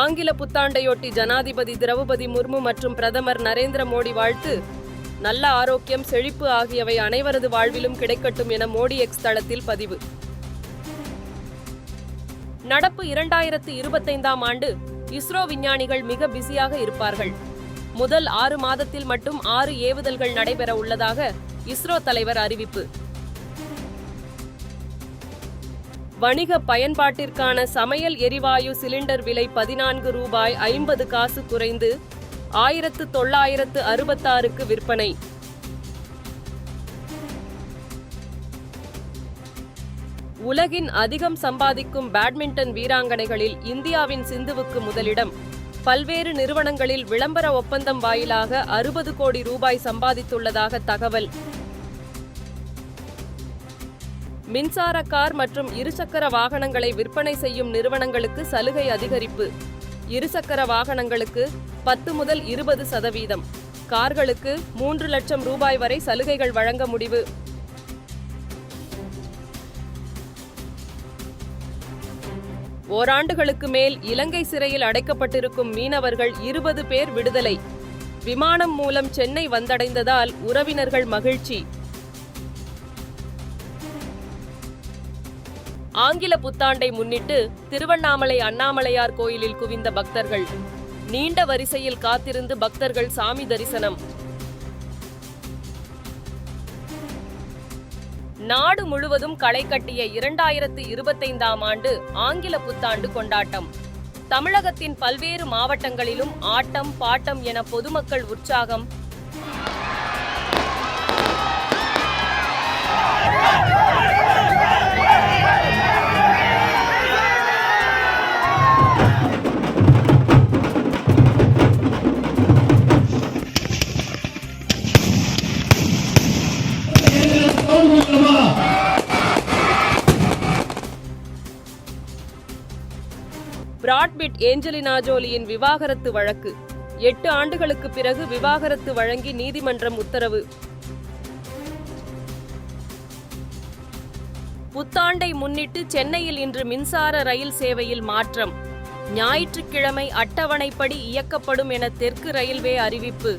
ஆங்கில புத்தாண்டையொட்டி ஜனாதிபதி திரௌபதி முர்மு மற்றும் பிரதமர் நரேந்திர மோடி வாழ்த்து. நல்ல ஆரோக்கியம், செழிப்பு ஆகியவை அனைவரது வாழ்விலும் கிடைக்கட்டும் என மோடி எக்ஸ் தளத்தில் பதிவு. நடப்பு 2025ஆம் ஆண்டு இஸ்ரோ விஞ்ஞானிகள் மிக பிஸியாக இருப்பார்கள். முதல் 6 மாதத்தில் மட்டும் 6 ஏவுதல்கள் நடைபெற உள்ளதாக இஸ்ரோ தலைவர் அறிவிப்பு. வணிக பயன்பாட்டிற்கான சமையல் எரிவாயு சிலிண்டர் விலை 14 ரூபாய் 50 காசு குறைந்து 1966க்கு விற்பனை. உலகின் அதிகம் சம்பாதிக்கும் பேட்மிண்டன் வீராங்கனைகளில் இந்தியாவின் சிந்துவுக்கு முதலிடம். பல்வேறு நிறுவனங்களில் விளம்பர ஒப்பந்தம் வாயிலாக 60 கோடி ரூபாய் சம்பாதித்துள்ளதாக தகவல். மின்சார கார் மற்றும் இருசக்கர வாகனங்களை விற்பனை செய்யும் நிறுவனங்களுக்கு சலுகை அதிகரிப்பு. இருசக்கர வாகனங்களுக்கு 10 முதல் 20%, கார்களுக்கு 3 லட்சம் ரூபாய் வரை சலுகைகள் வழங்க முடிவு. ஓராண்டுகளுக்கு மேல் இலங்கை சிறையில் அடைக்கப்பட்டிருக்கும் மீனவர்கள் 20 பேர் விடுதலை. விமானம் மூலம் சென்னை வந்தடைந்ததால் உறவினர்கள் மகிழ்ச்சி. ஆங்கில புத்தாண்டை முன்னிட்டு திருவண்ணாமலை அண்ணாமலையார் கோயிலில் குவிந்த பக்தர்கள். நீண்ட வரிசையில் காத்திருந்து பக்தர்கள் சாமி தரிசனம். நாடு முழுவதும் களை கட்டிய 2025ஆம் ஆண்டு ஆங்கில புத்தாண்டு கொண்டாட்டம். தமிழகத்தின் பல்வேறு மாவட்டங்களிலும் ஆட்டம் பாட்டம் என பொதுமக்கள் உற்சாகம். பிராட்பிட் ஏஞ்சலினா ஜோலியின் விவாகரத்து வழக்கு. 8 ஆண்டுகளுக்கு பிறகு விவாகரத்து வழங்கி நீதிமன்றம் உத்தரவு. புத்தாண்டை முன்னிட்டு சென்னையில் இன்று மின்சார ரயில் சேவையில் மாற்றம். ஞாயிற்றுக்கிழமை அட்டவணைப்படி இயக்கப்படும் என தெற்கு ரயில்வே அறிவிப்பு.